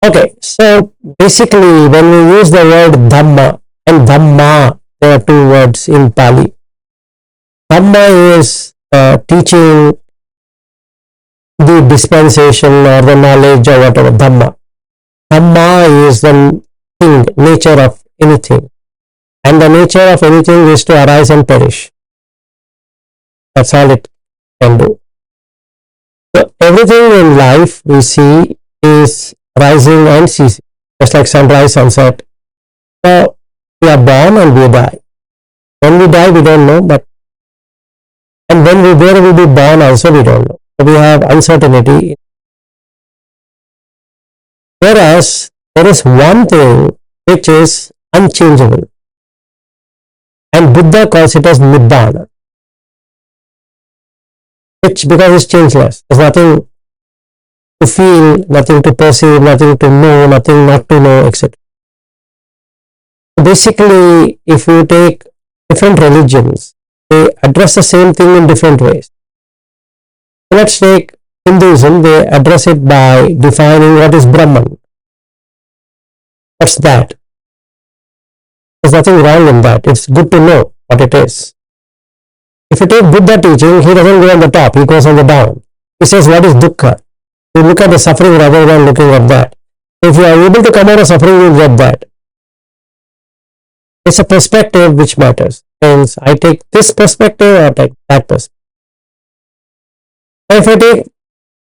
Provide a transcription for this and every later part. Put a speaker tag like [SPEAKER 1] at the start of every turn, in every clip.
[SPEAKER 1] Okay, so basically when we use the word Dhamma and Dhamma, there are two words in Pali. Dhamma is teaching, the dispensation or the knowledge or whatever. Dhamma is the thing, nature of anything. And the nature of anything is to arise and perish. That's all it can do. So everything in life we see is rising and ceasing, just like sunrise, sunset. So we are born and we die. When we die, we don't know, and where we will be born also we don't know. So we have uncertainty. Whereas there is one thing which is unchangeable, and Buddha calls it as Nibbana, which because it's changeless. There's nothing to feel, nothing to perceive, nothing to know, nothing not to know, etc. Basically, if you take different religions, they address the same thing in different ways. So let's take Hinduism, they address it by defining what is Brahman. What's that? There's nothing wrong in that. It's good to know what it is. If you take Buddha teaching, he doesn't go on the top, he goes on the down. He says, what is dukkha? You look at the suffering rather than looking at that. If you are able to come out of suffering, you get that. It's a perspective which matters. Means I take this perspective or take that perspective. If I take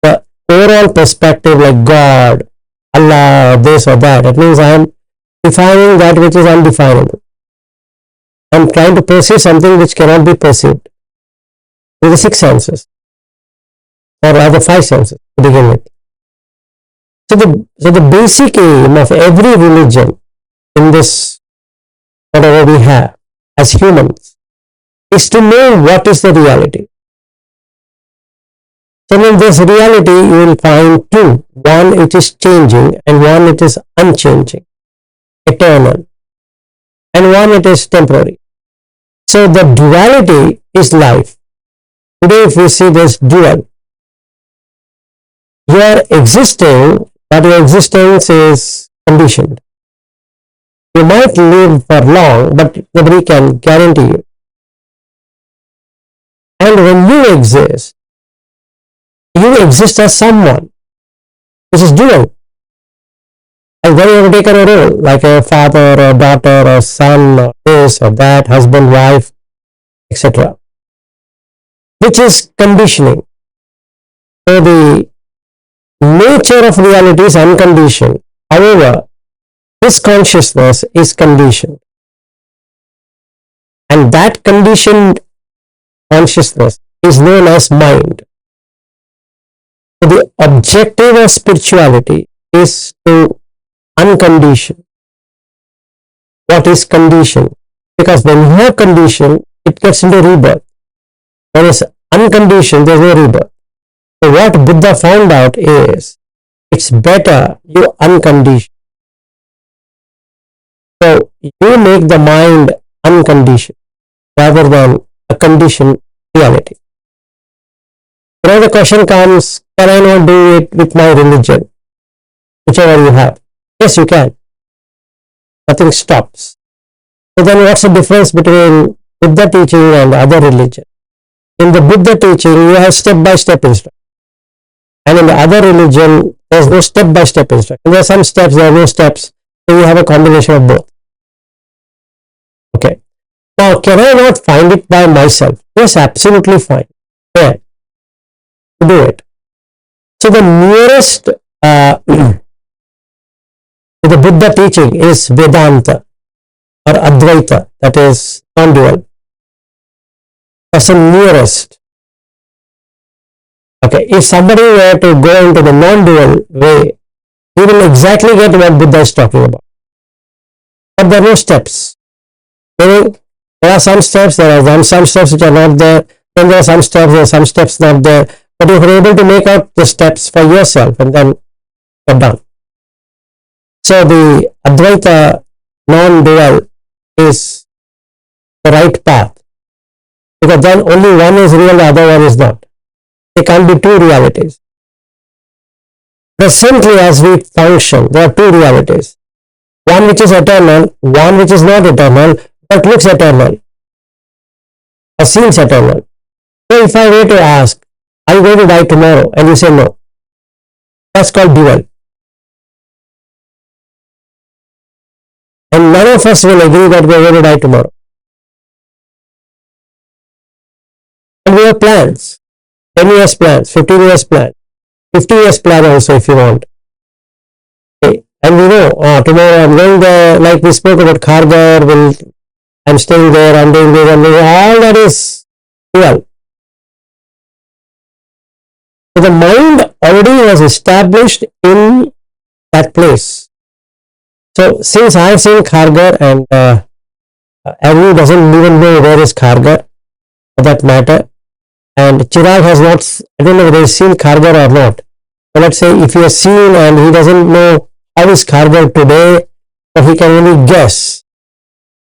[SPEAKER 1] the overall perspective like God, Allah, or this or that, it means I am defining that which is undefinable. I am trying to perceive something which cannot be perceived with the 6 senses, or rather 5 senses to begin with. So the basic aim of every religion in this, whatever we have as humans, is to know what is the reality. So in this reality you will find two. One it is changing and one it is unchanging, eternal, and one it is temporary. So the duality is life. Today if we see this dual, you are existing, but your existence is conditioned. You might live for long, but nobody can guarantee you. And when you exist as someone. This is dual. And then you have taken a role, like a father or daughter or son or this or that, husband, wife, etc. Which is conditioning. So the nature of reality is unconditioned. However, this consciousness is conditioned. And that conditioned consciousness is known as mind. So the objective of spirituality is to uncondition what is conditioned. Because when you have condition, it gets into rebirth. Whereas unconditioned, there is no rebirth. So what Buddha found out is, it's better you uncondition. So you make the mind unconditioned rather than a conditioned reality. Now the question comes, can I not do it with my religion? Whichever you have. Yes, you can. Nothing stops. So then what's the difference between Buddha teaching and other religion? In the Buddha teaching, you have step-by-step instruction. And in the other religion, there is no step-by-step instruction. There are some steps, there are no steps. So you have a combination of both. Okay. Now, can I not find it by myself? Yes, absolutely fine. Yeah. Do it. So the nearest to the Buddha teaching is Vedanta or Advaita, that is non-dual. That's the nearest. Okay, if somebody were to go into the non-dual way, he will exactly get what Buddha is talking about. But there are no steps. There are some steps, there are some steps which are not there, then there are some steps not there. But if you're able to make out the steps for yourself, and then you're done. So the Advaita non-dual is the right path. Because then only one is real, the other one is not. There can't be two realities. presently as we function, there are two realities. One which is eternal, one which is not eternal, but looks eternal or seems eternal. So if I were to ask, are you going to die tomorrow? And you say no. That's called dual. And none of us will agree that we are going to die tomorrow. And we have plans. 10 years plans, 15 years plan, 50 years plan also if you want. Okay. And we know, tomorrow I'm going there, like we spoke about Khargar, I'm staying there, I'm doing this, I'm doing all that is real. So the mind already was established in that place. So since I have seen Khargar and everyone doesn't even know where is Khargar for that matter, and Chirag has not, I don't know whether he's seen Khargar or not. So let's say if he has seen and he doesn't know how is Khargar today, but he can only guess,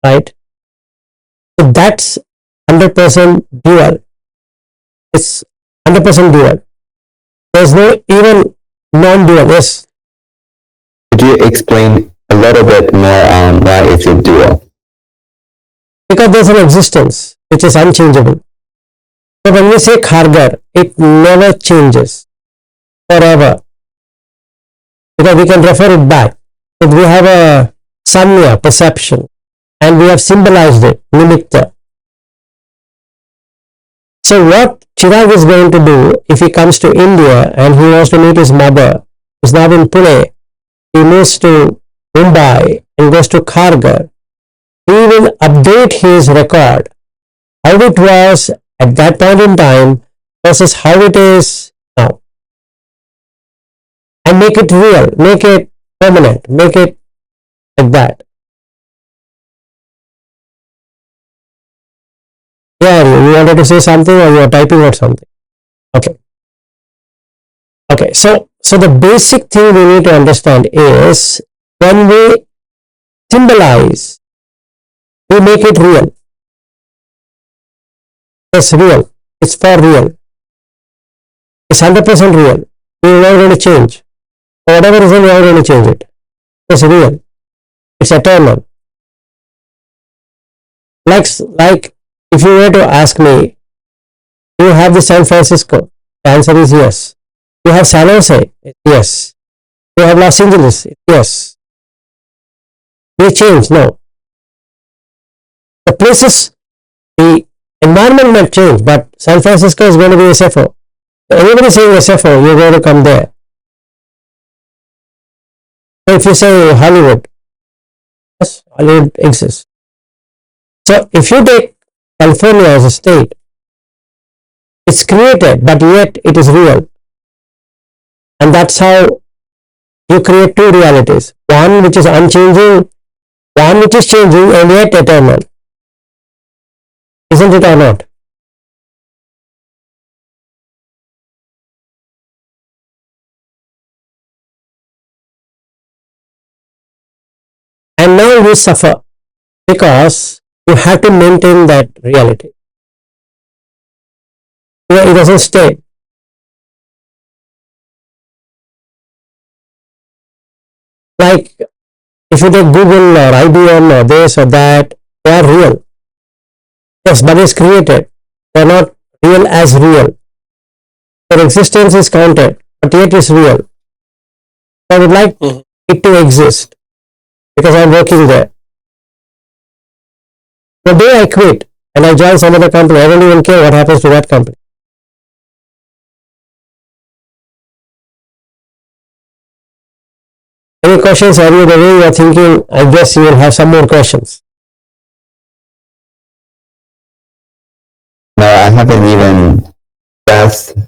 [SPEAKER 1] right? So that's 100% dual. It's 100% dual. There's no even non-dual. Yes.
[SPEAKER 2] Could you explain a little bit more on why it's a dual?
[SPEAKER 1] Because there's an existence which is unchangeable. So when we say Khargar, it never changes forever. Because we can refer it back. So we have a samya, perception, and we have symbolized it, nimitta. So what Chirag is going to do if he comes to India and he wants to meet his mother, who's now in Pune, he moves to Mumbai and goes to Khargar, he will update his record, how it was at that point in time versus how it is now. And make it real, make it permanent, make it like that. Yeah, you wanted to say something or you are typing out something? Okay. Okay, so the basic thing we need to understand is when we symbolize, we make it real. It's real. It's for real. It's 100% real. We're not going to change. For whatever reason, we're not going to change it. It's real. It's eternal. Like if you were to ask me, do you have the San Francisco? The answer is yes. Do you have San Jose? Yes. Do you have Los Angeles? Yes. They change? No. The places, the environment might change, but San Francisco is going to be SFO. Anybody saying SFO, you're going to come there. So if you say Hollywood, yes, Hollywood exists. So if you take California as a state, it's created, but yet it is real. And that's how you create two realities. One which is unchanging, one which is changing and yet eternal. Isn't it or not? And now you suffer because you have to maintain that reality. It doesn't stay. Like if you take Google or IBM or this or that, they are real. Yes, but it's created. They are not real as real. Their existence is counted, but yet it's real. So I would like it to exist because I'm working there. The day I quit and I join some other company, I don't even care what happens to that company. Any questions? Are you the way you are thinking? I guess you will have some more questions.
[SPEAKER 2] No, I haven't even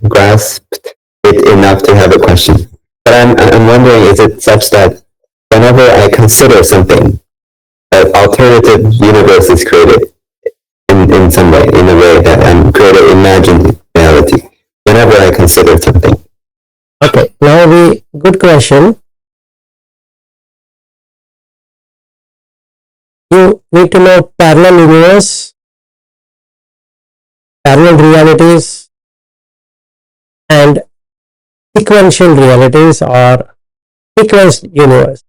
[SPEAKER 2] grasped it enough to have a question. But I'm wondering, is it such that whenever I consider something, an alternative universe is created in some way, in a way that I'm creating imagined reality, whenever I consider something?
[SPEAKER 1] Okay, now good question. You need to know parallel universe, parallel realities, and sequential realities or sequenced universe.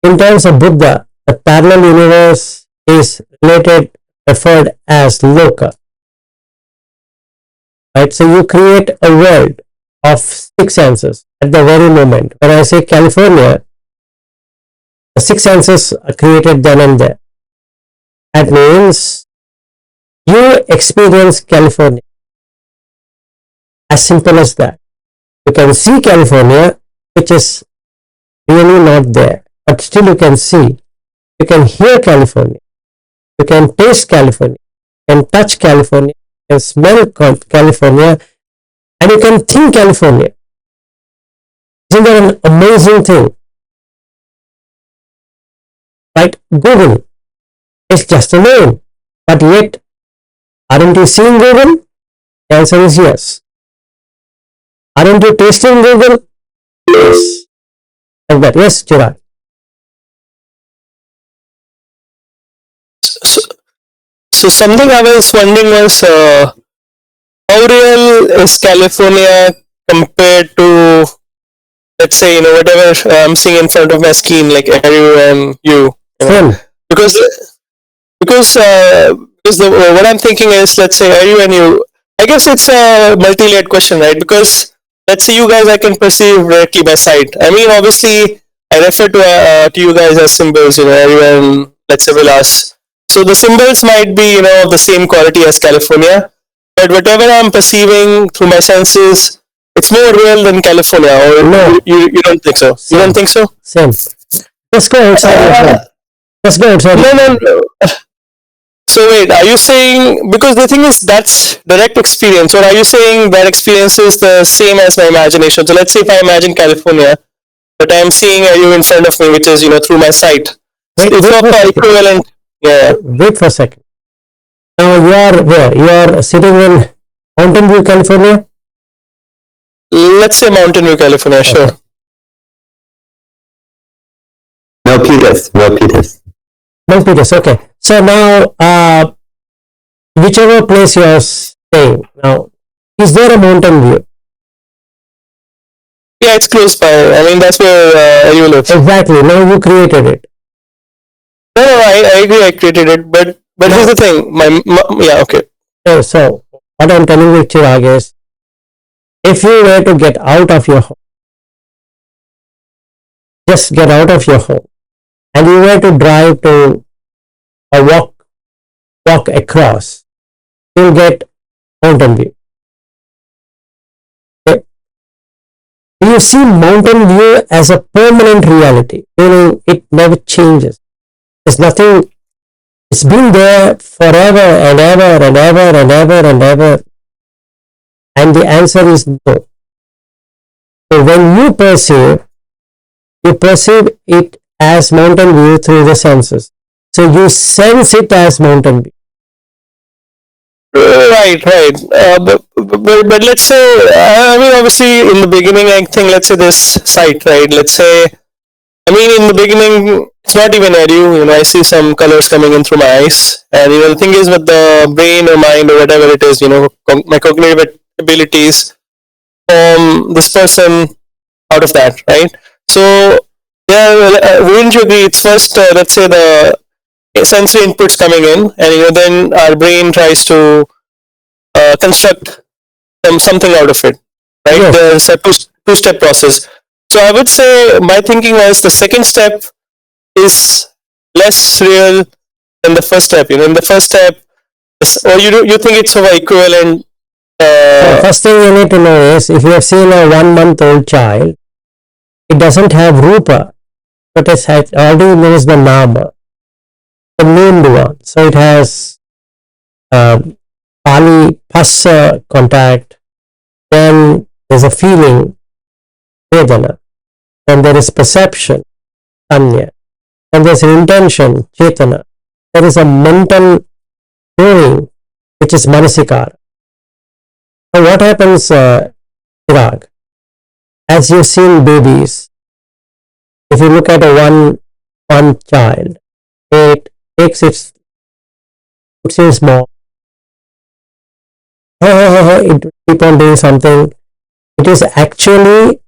[SPEAKER 1] In terms of Buddha, the parallel universe is referred as loka. Right? So you create a world of six senses at the very moment. When I say California, the six senses are created then and there. That means you experience California. As simple as that. You can see California, which is really not there, but still you can see. You can hear California. You can taste California. You can touch California. You can smell California. And you can think California. Isn't that an amazing thing? Right? Google is just a name. But yet, aren't you seeing Google? The answer is yes. Aren't you tasting Google? Yes. Like that. Yes, Chirag.
[SPEAKER 3] So something I was wondering was how real is California compared to, let's say, whatever I'm seeing in front of my screen, like Eru and you know, because what I'm thinking is, let's say Eru and you, I guess it's a multi-layered question, right? Because let's say you guys I can perceive directly by sight. I mean, obviously, I refer to you guys as symbols, Eru and let's say Vilas. So the symbols might be, of the same quality as California, but whatever I'm perceiving through my senses, it's more real than California. Or
[SPEAKER 1] No.
[SPEAKER 3] you don't think so?
[SPEAKER 1] Same.
[SPEAKER 3] You don't think so?
[SPEAKER 1] Same. Just go outside your home. Just go outside.
[SPEAKER 3] No. So wait, are you saying, because the thing is that's direct experience, or are you saying that experience is the same as my imagination? So let's say if I imagine California, but I'm seeing you in front of me, which is through my sight. It's not equivalent. Yeah.
[SPEAKER 1] Wait for a second. Now you are where? You are sitting in Mountain View, California?
[SPEAKER 3] Let's say Mountain View, California, okay. Sure.
[SPEAKER 2] Milpitas,
[SPEAKER 1] okay. So now, whichever place you are staying, now, is there a Mountain View?
[SPEAKER 3] Yeah, it's close by. I mean, that's where you live.
[SPEAKER 1] Exactly. Now you created it.
[SPEAKER 3] No, I agree. I created it, but here's the thing. Yeah, okay.
[SPEAKER 1] So what I'm telling you, Chirag, is if you were to get out of your home, just get out of your home, and you were to drive to or walk across, you'll get Mountain View. Okay. You see Mountain View as a permanent reality, meaning it never changes. There's nothing, it's been there forever and ever and ever and ever and ever. And the answer is no. So when you perceive it as Mountain View through the senses. So you sense it as Mountain View.
[SPEAKER 3] Right. But let's say, I mean, obviously, in the beginning, I think, let's say this site, right? Let's say, I mean, in the beginning, it's not even Eru. I see some colors coming in through my eyes. And, the thing is with the brain or mind or whatever it is, my cognitive abilities form this person out of that, right? So, yeah, wouldn't you agree? It's first, let's say, the sensory inputs coming in, and then our brain tries to construct something out of it, right? Yes. There's a two-step process. So I would say my thinking was the second step is less real than the first step. In the first step, or you think it's of equivalent.
[SPEAKER 1] The first thing you need to know is, if you have seen a 1-month-old child, it doesn't have rupa, but it already knows the nama, the named one. So it has pali phassa contact, then there's a feeling, vedana, then there is perception, anya, then there's an intention, chetana, there is a mental knowing, which is manasikara. So what happens, Chirag, as you've seen babies, if you look at one child, it takes its small, it keep on doing something, It is actually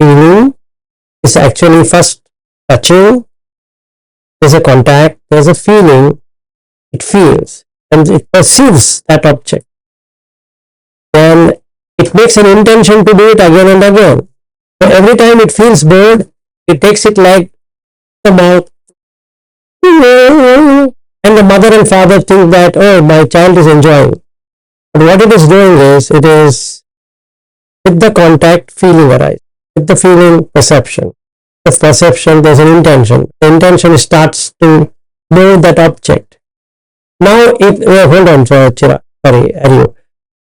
[SPEAKER 1] feeling, it's actually first touching, there's a contact, there's a feeling, it feels and it perceives that object. Then it makes an intention to do it again and again. So every time it feels bored, it takes it like the mouth, and the mother and father think that, oh, my child is enjoying. But what it is doing is, it is with the contact, feeling arises. With the feeling, perception. The perception, there's an intention. The intention starts to know that object. Now, if hold on, Chira, sorry, Aryu.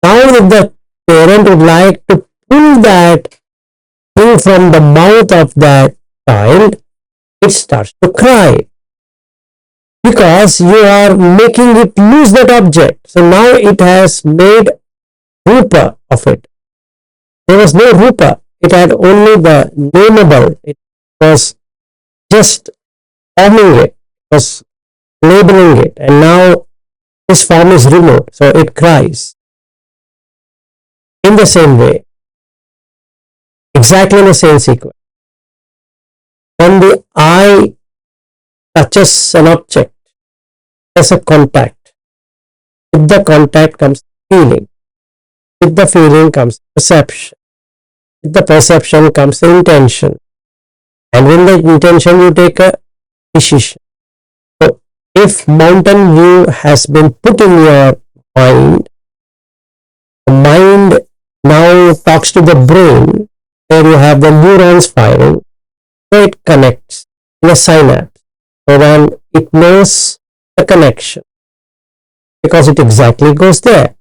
[SPEAKER 1] Now, if the parent would like to pull that thing from the mouth of that child, it starts to cry because you are making it lose that object. So now it has made rupa of it. There was no rupa. It had only the nameable. It was just forming it, was labeling it, and now this form is removed. So it cries. In the same way, exactly in the same sequence. When the eye touches an object, there's a contact. With the contact comes feeling. With the feeling comes perception. With the perception comes the intention. And with the intention, you take a decision. So, if mountain view has been put in your mind, the mind now talks to the brain, where you have the neurons firing, so it connects in a synapse. So then it knows the connection because it exactly goes there.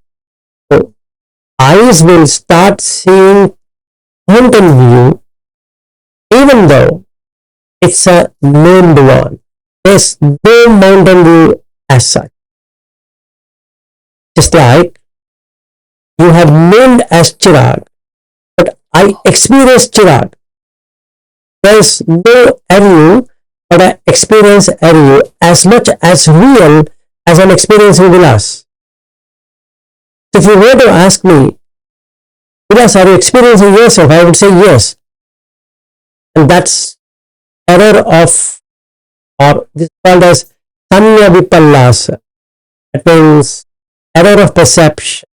[SPEAKER 1] So eyes will start seeing mountain view even though it's a named one. There's no mountain view as such. Just like you have named as Chirag, but I experience Chirag. There's no Aryu, but I experience Aryu as much as real as I'm experiencing Vilas. So if you were to ask me, Vilas, are you experiencing yourself? I would say yes. And that's error of, or this is called as Sanya Vipallasa. That means error of perception.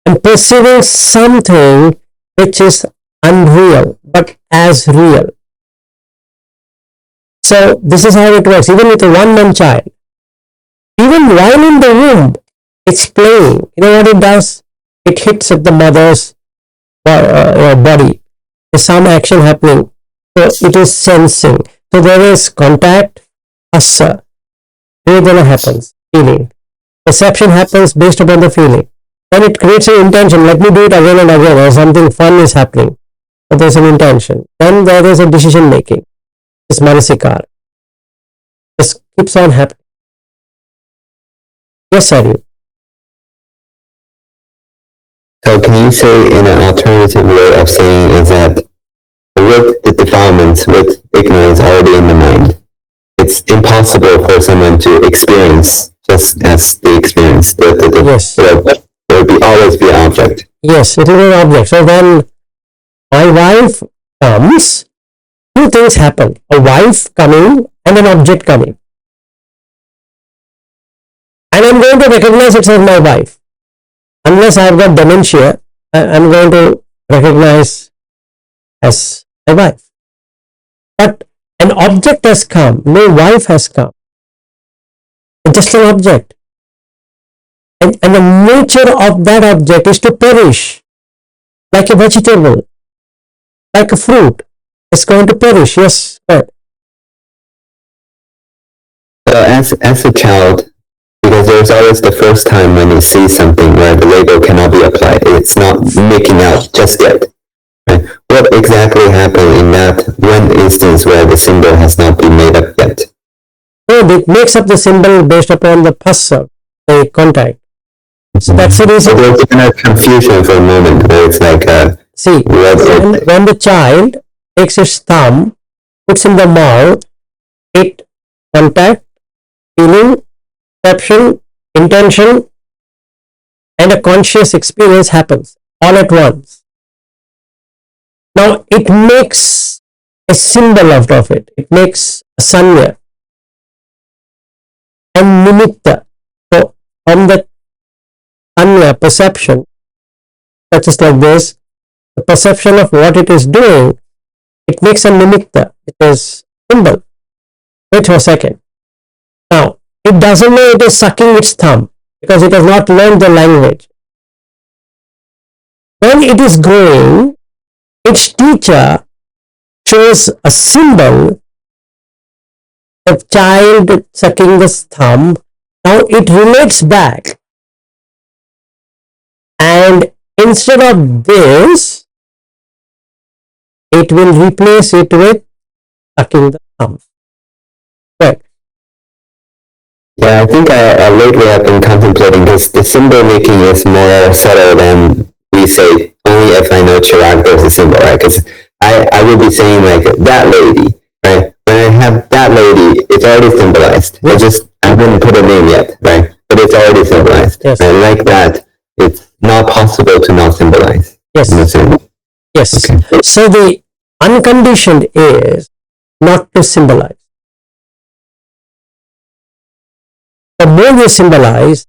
[SPEAKER 1] I'm perceiving something which is unreal, but as real. So this is how it works. Even with a one-month child, even while in the womb, it's playing. You know what it does? It hits at the mother's body. There's some action happening. So it is sensing. So there is contact, asa. Vedana happens, feeling. Perception happens based upon the feeling. Then it creates an intention. Let me do it again and again, or something fun is happening. So there's an intention. Then there is a decision making. This manasikar. This keeps on happening. Yes, Sari.
[SPEAKER 2] So can you say in an alternative way of saying is that with the defilements, with ignorance already in the mind, it's impossible for someone to experience just as they experience.
[SPEAKER 1] Yes.
[SPEAKER 2] It will always be an object.
[SPEAKER 1] Yes, it will be an object. So when my wife comes, two things happen. A wife coming and an object coming. And I'm going to recognize it as my wife. Unless I've got dementia, I'm going to recognize as my wife. But an object has come, no wife has come. It's just an object. And the nature of that object is to perish, like a vegetable, like a fruit. It's going to perish, yes. Right.
[SPEAKER 2] So as a child, because there's always the first time when you see something where the label cannot be applied. It's not making out just yet. Right? What exactly happened in that one instance where the symbol has not been made up yet?
[SPEAKER 1] So it makes up the symbol based upon the phassa, the contact. So that's the reason.
[SPEAKER 2] So there's kind of confusion for a moment where it's like
[SPEAKER 1] see, when the child takes his thumb, puts in the mouth, it contact, feeling, perception, intention, and a conscious experience happens all at once. Now it makes a symbol out of it. It makes a sanya and nimitta. So from the sanya perception, such as like this, the perception of what it is doing, it makes a nimitta, it is symbol. Wait for a second. Now, it doesn't know it is sucking its thumb because it has not learned the language. When it is growing, its teacher shows a symbol, a child sucking the thumb. Now it relates back, and instead of this, it will replace it with sucking the thumb. Right.
[SPEAKER 2] Yeah, I think lately I've been contemplating because the symbol making is more subtle than we say. Only if I know Chirag there's a symbol, right? Because I would be saying like that lady, right? When I have that lady, it's already symbolized.
[SPEAKER 1] Yes.
[SPEAKER 2] I haven't put a name yet, right? But it's already symbolized.
[SPEAKER 1] Yes.
[SPEAKER 2] And like that, it's not possible to not symbolize.
[SPEAKER 1] Yes. Yes. Okay. So the unconditioned is not to symbolize. The more you symbolize,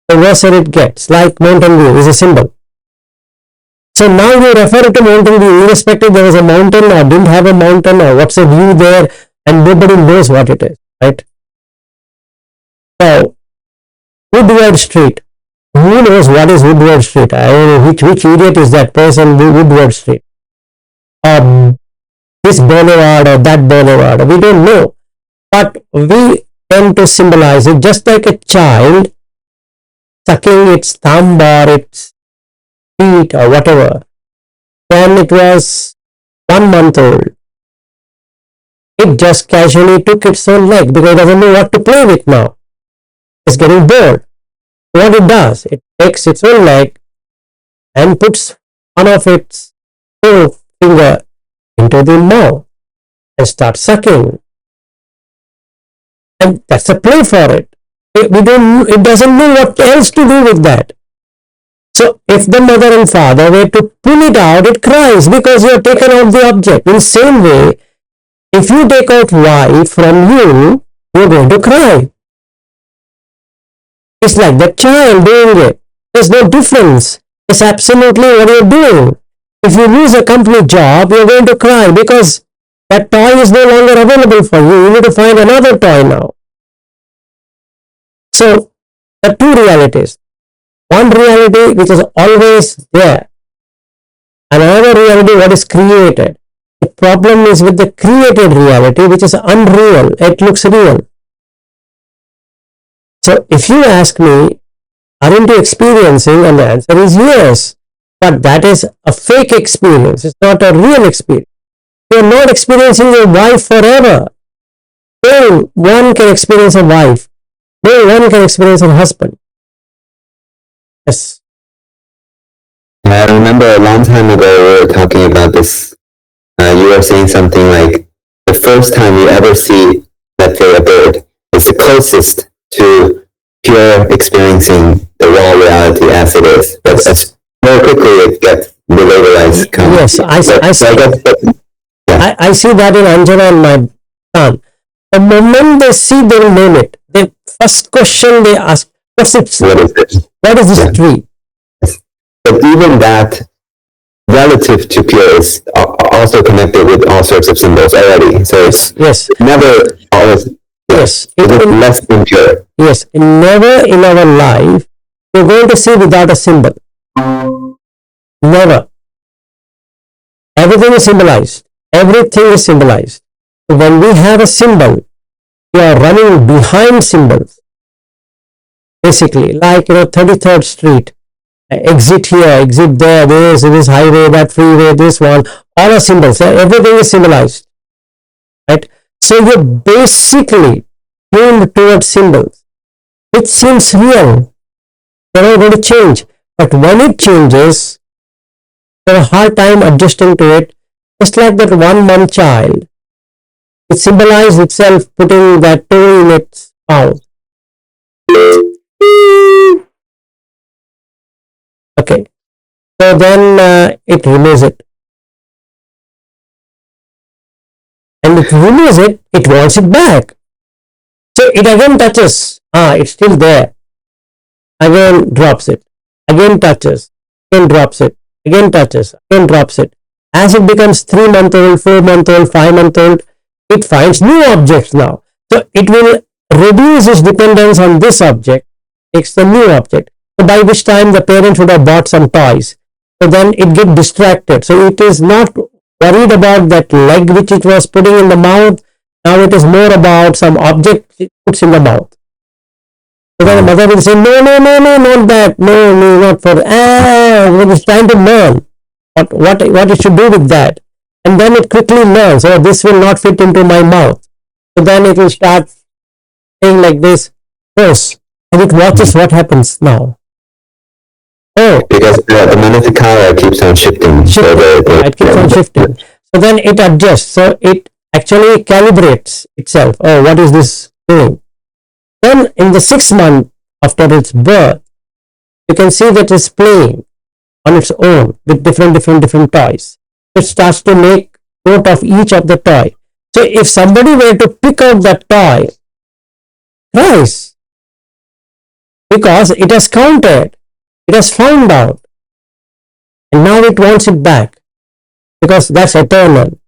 [SPEAKER 1] the worse it gets. Like Mountain View is a symbol. So now you refer to Mountain View, irrespective there was a mountain or didn't have a mountain or what's a view there, and nobody knows what it is, right? So, Woodward Street. Who knows what is Woodward Street? I don't know which idiot is that person, Woodward Street. This boulevard or that boulevard. We don't know. But we tend to symbolize it just like a child sucking its thumb or its feet or whatever. When it was 1 month old, it just casually took its own leg because it doesn't know what to play with now. It's getting bored. What it does, it takes its own leg and puts one of its finger into the mouth and starts sucking. And that's a play for it. It doesn't know what else to do with that. So if the mother and father were to pull it out, it cries because you have taken out the object. In the same way, if you take out Y from you, you're going to cry. It's like the child doing it. There's no difference. It's absolutely what you're doing. If you lose a company job, you're going to cry because that toy is no longer available for you. You need to find another toy now. So, the two realities. One reality which is always there, and another reality what is created. The problem is with the created reality which is unreal. It looks real. So if you ask me, aren't you experiencing? And the answer is yes. But that is a fake experience. It's not a real experience. You're not experiencing your wife forever. No one can experience a wife. No one can experience a husband. Yes.
[SPEAKER 2] I remember a long time ago we were talking about this. You were saying something like the first time you ever see, let's say, a bird is the closest to pure experiencing the raw reality as it is. But as more quickly it gets related.
[SPEAKER 1] Yes, I see that in Anjana and my son. The moment they see, they will name it. The first question they ask, what is it? What is this tree?
[SPEAKER 2] But even that relative to pure is also connected with all sorts of symbols already. So it's never always less than pure.
[SPEAKER 1] Yes, never in our life you're going to see without a symbol. Never. Everything is symbolized. Everything is symbolized. So when we have a symbol, we are running behind symbols. Basically, like 33rd Street. Exit here, exit there, this highway, that freeway, this one, all are symbols. Everything is symbolized, right? So you're basically tuned towards symbols, which seems real. They're not going to change, but when it changes, you have a hard time adjusting to it. Just like that 1 month child, it symbolized itself putting that toe in its mouth. Okay, so then it removes it. and it removes it, it wants it back. So it again touches. It's still there. Again drops it. Again touches. Again drops it. Again touches. Again drops it. As it becomes 3-month-old, 4-month-old, 5-month-old, it finds new objects now. So it will reduce its dependence on this object, takes the new object. So by which time the parent would have bought some toys. So then it gets distracted. So it is not worried about that leg which it was putting in the mouth. Now it is more about some object it puts in the mouth. So then the mother will say, no, not that. No, not for that. It is trying to learn what it should do with that. And then it quickly learns, oh, this will not fit into my mouth. So then it will start saying like this, yes, and it watches what happens now. Oh,
[SPEAKER 2] because the Manasika keeps on shifting.
[SPEAKER 1] It keeps on shifting. So then it adjusts. So it actually calibrates itself. Oh, what is this doing? Then in the 6th month after its birth, you can see that it's playing on its own with different toys. It starts to make note of each of the toy. So if somebody were to pick out that toy, cries, because it has counted, it has found out, and now it wants it back, because that's eternal.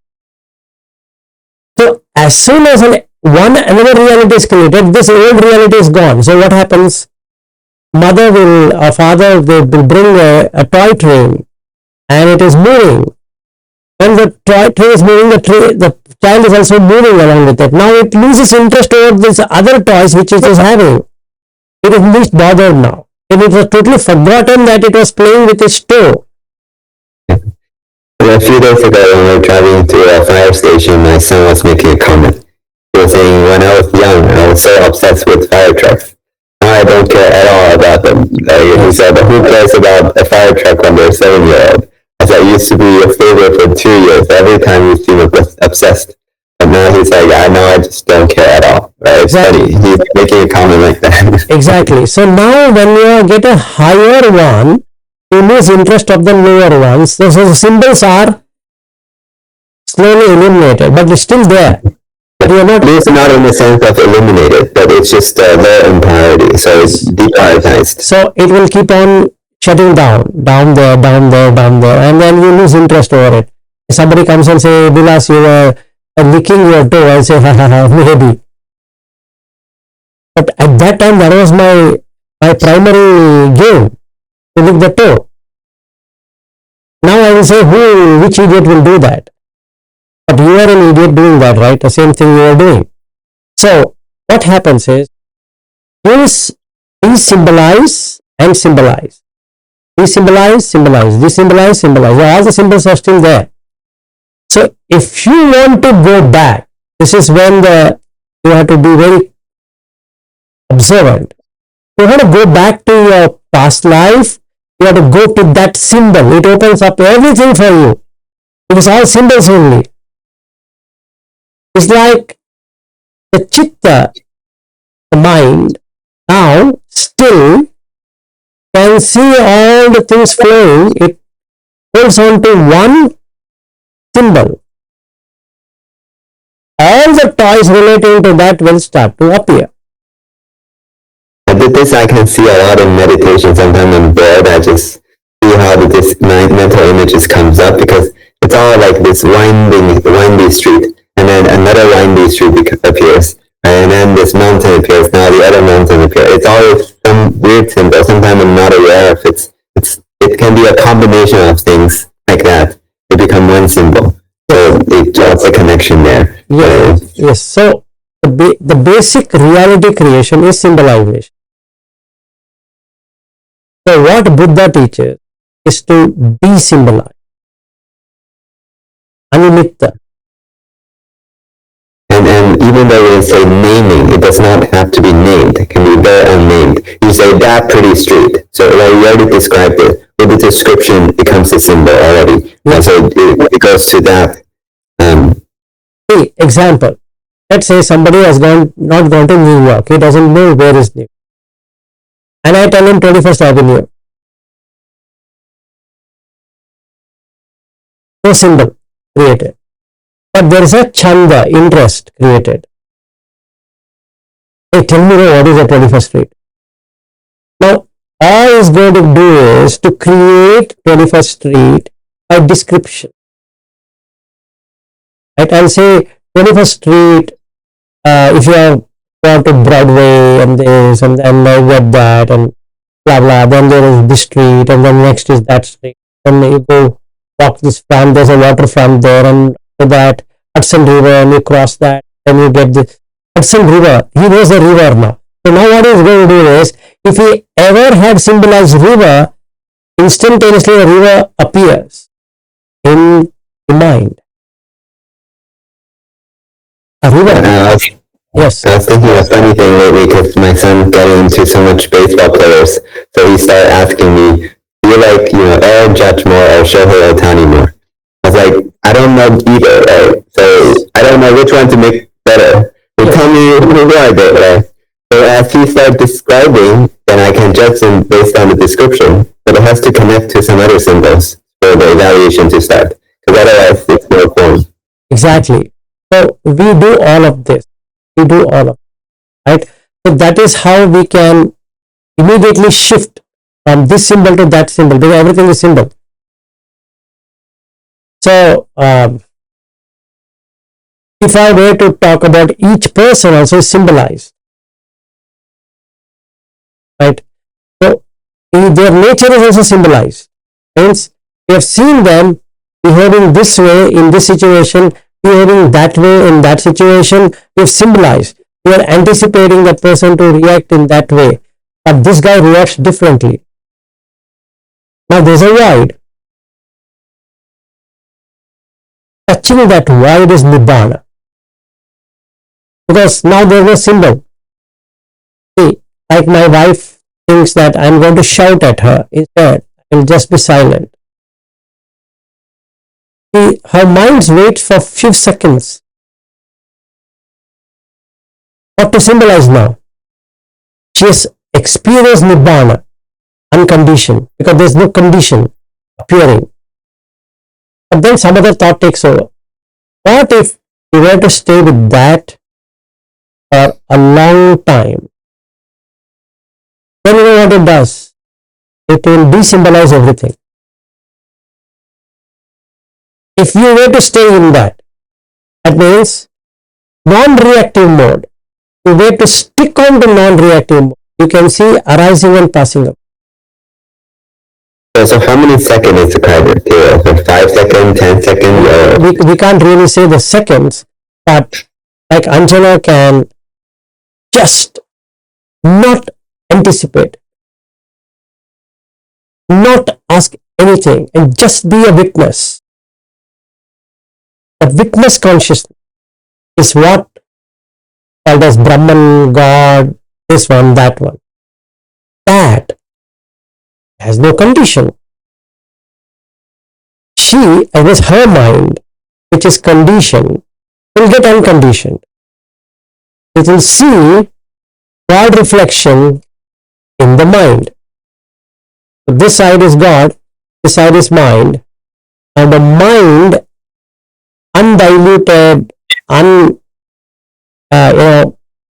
[SPEAKER 1] So as soon as another reality is created, this old reality is gone. So what happens? Mother will or father will bring a toy train, and it is moving. When the toy train is moving, the child is also moving along with it. Now it loses interest over these other toys which it is having. It is least bothered now. And it was totally forgotten that it was playing with its toe.
[SPEAKER 2] A few days ago, when we were driving to a fire station, my son was making a comment. He was saying, when I was young, I was so obsessed with fire trucks. Now I don't care at all about them. He said, who cares about a fire truck when they're 7-year-old? I said, I used to be your favorite for 2 years. Every time you seem obsessed. But now he's like, I know, I just don't care at all. Right?
[SPEAKER 1] Exactly.
[SPEAKER 2] He's making a comment like that.
[SPEAKER 1] Exactly. So now when you get a higher one, you lose interest of the lower ones. So the symbols are slowly eliminated, but it's still there. But you're not.
[SPEAKER 2] It's not in the sense of eliminated, but it's just low in priority. So it's deprioritized.
[SPEAKER 1] So it will keep on shutting down there, and then you lose interest over it. If somebody comes and say, Vilas, you were licking your toe, I'll say, maybe. But at that time, that was my primary game, to lick the toe. Now I will say, which idiot will do that? But you are an idiot doing that, right? The same thing you are doing. So what happens is, these symbolize and symbolize. These symbolize, symbolize. These symbolize, symbolize. All the symbols are still there. So if you want to go back, this is when you have to be very observant. You want to go back to your past life, you have to go to that symbol. It opens up everything for you. It is all symbols only. It's like the chitta, the mind, now still can see all the things flowing. It holds on to one symbol. All the toys relating to that will start to appear.
[SPEAKER 2] This I can see a lot in meditation. Sometimes I'm bored, I just see how this mental images comes up, because it's all like this windy street, and then another windy street appears, and then this mountain appears, now the other mountain appears. It's always some weird symbol. Sometimes I'm not aware if it can be a combination of things like that. They become one symbol. So it draws a connection there.
[SPEAKER 1] Yes. So the basic reality creation is symbolization. So what Buddha teaches is to de-symbolize. Animitta.
[SPEAKER 2] And even though we say naming, it does not have to be named. It can be very unnamed. You say that pretty street. So you already described it. With the description, it becomes a symbol already. And so it goes to that.
[SPEAKER 1] Example. Let's say somebody has not gone to New York. He doesn't know where is New York. And I tell him 21st Avenue. No symbol created. but there is a chanda, interest created. Hey, tell me what is the 21st street? Now, all is going to do is to create 21st street by description. Right? I'll say 21st street, if you have gone to Broadway and this and then I get that and blah blah, then there is this street and then next is that street. Then you go walk this front, there's a waterfront there, and after that Hudson River, and you cross that, then you get the Hudson River. He knows the river now. So now what he's going to do is, if he ever had symbolized river, instantaneously a river appears in the mind. A river. Yes.
[SPEAKER 2] I was thinking of a funny thing lately because my son's getting into so much baseball players. So he started asking me, do you like, Aaron Judge more or Shohei Ohtani more? I was like, I don't know either, right? So I don't know which one to make better. So tell me who I did, right? So as he started describing, then I can judge him based on the description, but it has to connect to some other symbols for the evaluation to start. Because otherwise it's no form.
[SPEAKER 1] Exactly. So we do all of this. We do all of it, right? So that is how we can immediately shift from this symbol to that symbol, because everything is symbol. So if I were to talk about each person also is symbolized, right? So their nature is also symbolized. Means we have seen them behaving this way in this situation, behaving that way in that situation. We have symbolized. We are anticipating the person to react in that way, but this guy reacts differently. Now there's a void. Touching that void is nibbana, because now there's no symbol. See, like my wife thinks that I'm going to shout at her. Instead, I'll just be silent. See, her mind waits for few seconds. What to symbolize now? She has experienced nibbana, unconditioned, because there's no condition appearing. But then some other thought takes over. What if we were to stay with that for a long time? Then you know what it does? It will de-symbolize everything. If you were to stay in that, that means non-reactive mode. You were to stick on to non-reactive mode. You can see arising and passing up.
[SPEAKER 2] So how many seconds is the criteria? So 5 seconds, 10 seconds?
[SPEAKER 1] We can't really say the seconds, but like Anjana can just not anticipate, not ask anything, and just be a witness. But witness consciousness is what called as Brahman, God, this one, that one. That has no condition. She, I guess her mind, which is conditioned, will get unconditioned. It will see God reflection in the mind. So this side is God, this side is mind, and the mind, undiluted,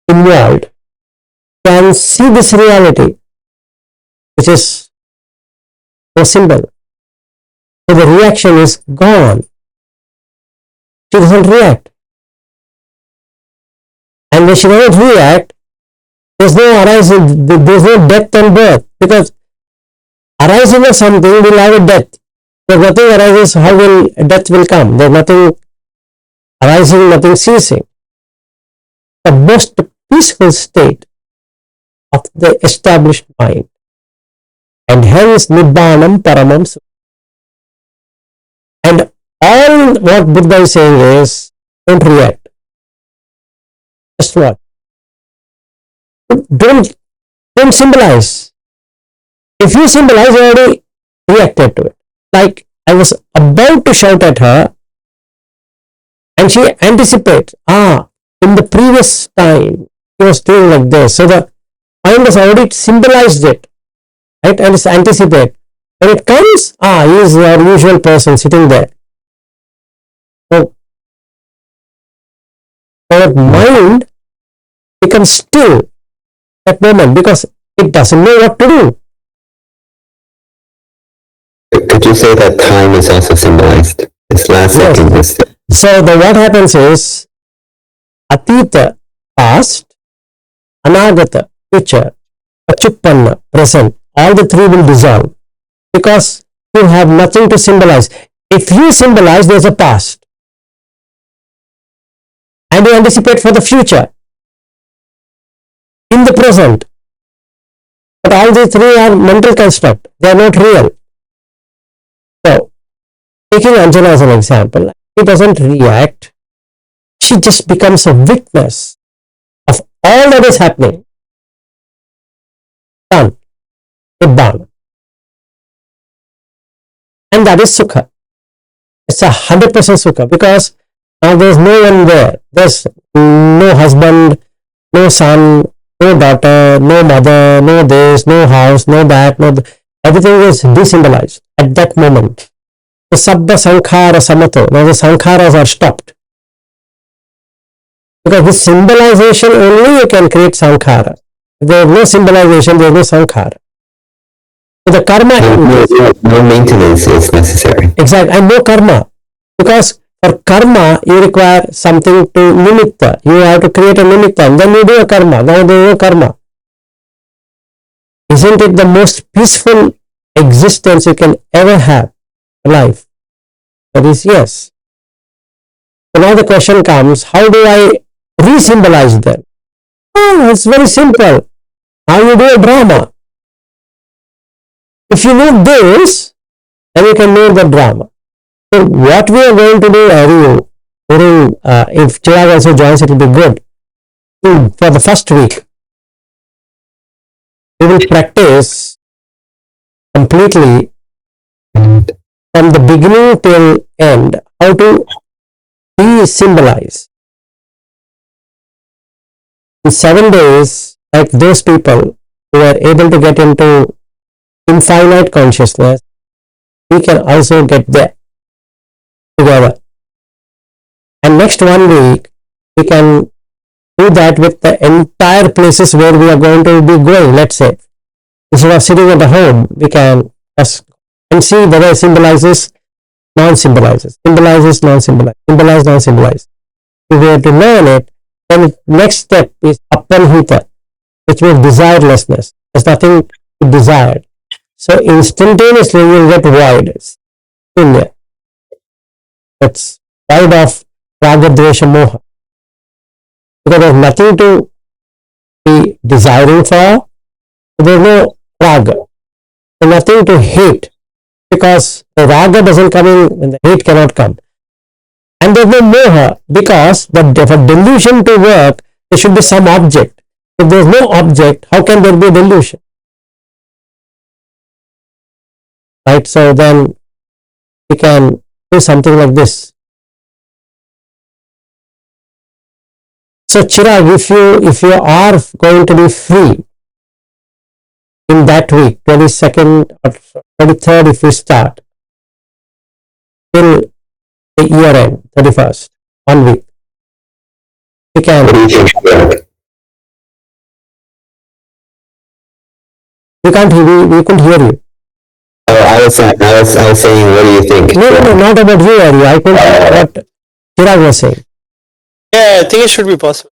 [SPEAKER 1] involved, can see this reality, which is a symbol. So the reaction is gone. She doesn't react. And when she doesn't react, there's no arising, there's no death and birth, because arising of something will have a death. If nothing arises, how will death will come? There's nothing arising, nothing ceasing. The most peaceful state of the established mind, and hence Nibbanam Paramam Sukha. And all what Buddha is saying is, don't react. Just what? Don't symbolize. If you symbolize, you already reacted to it. Like I was about to shout at her, and she anticipates, in the previous time, he was doing like this. So the mind has already symbolized it, right? And it's anticipate. When it comes, he is your usual person sitting there. So Our mind becomes still at moment because it doesn't know what to do.
[SPEAKER 2] Could you say that time is also symbolized? This last
[SPEAKER 1] Yes.
[SPEAKER 2] second is.
[SPEAKER 1] So what happens is Atita, past, Anagata, future, Pachuppanna, present. All the three will dissolve because you have nothing to symbolize. If you symbolize, there's a past. And you anticipate for the future in the present. But all these three are mental construct. They are not real. So, taking Anjana as an example, she doesn't react. She just becomes a witness of all that is happening. Done. Nibbana. And that is Sukha. It's 100% Sukha because now there's no one there. There's no husband, no son, no daughter, no mother, no this, no house, no that, everything is desymbolized at that moment. The Sabba Sankhara Samato. Now the Sankharas are stopped. Because with symbolization only you can create Sankhara. If there is no symbolization, there is no Sankhara. So the karma.
[SPEAKER 2] No maintenance is necessary.
[SPEAKER 1] Exactly. And no karma. Because for karma, you require something to nimitta. You have to create a nimitta and then you do a karma. Now there is no karma. Isn't it the most peaceful existence you can ever have in life? That is yes. So now the question comes, how do I re-symbolize them? Oh, it's very simple. Now you do a drama. If you know this, then you can know the drama. So what we are going to do, if Chirag also joins, it will be good. For the first week, we will practice completely from the beginning till end how to de-symbolize. In 7 days, like those people who are able to get into infinite consciousness, we can also get there together. And next 1 week, we can do that with the entire places where we are going to be going. Let's say, instead of sitting at the home, we can just and see whether it symbolizes, non-symbolizes, symbolizes, non-symbolize, symbolize, non-symbolize. If we have to learn it, then the next step is apanhita, which means desirelessness. There's nothing to desire. So instantaneously you will get void. Shunya. That's void of raga, dvesha, moha. Because there's nothing to be desiring for. There's no raga. There's nothing to hate. Because the raga doesn't come in and the hate cannot come. And there's no moha because for delusion to work, there should be some object. If there's no object, how can there be a delusion? Right? So then we can do something like this. So Chirag, if you are going to be free in that week, 22nd or 23rd, if we start till the year end, 31st, 1 week, we can. We can't. We couldn't hear you.
[SPEAKER 2] I was saying, what do you think?
[SPEAKER 1] No, not about you, Ari. I couldn't hear what Chirag was saying.
[SPEAKER 3] Yeah, I think it should be possible.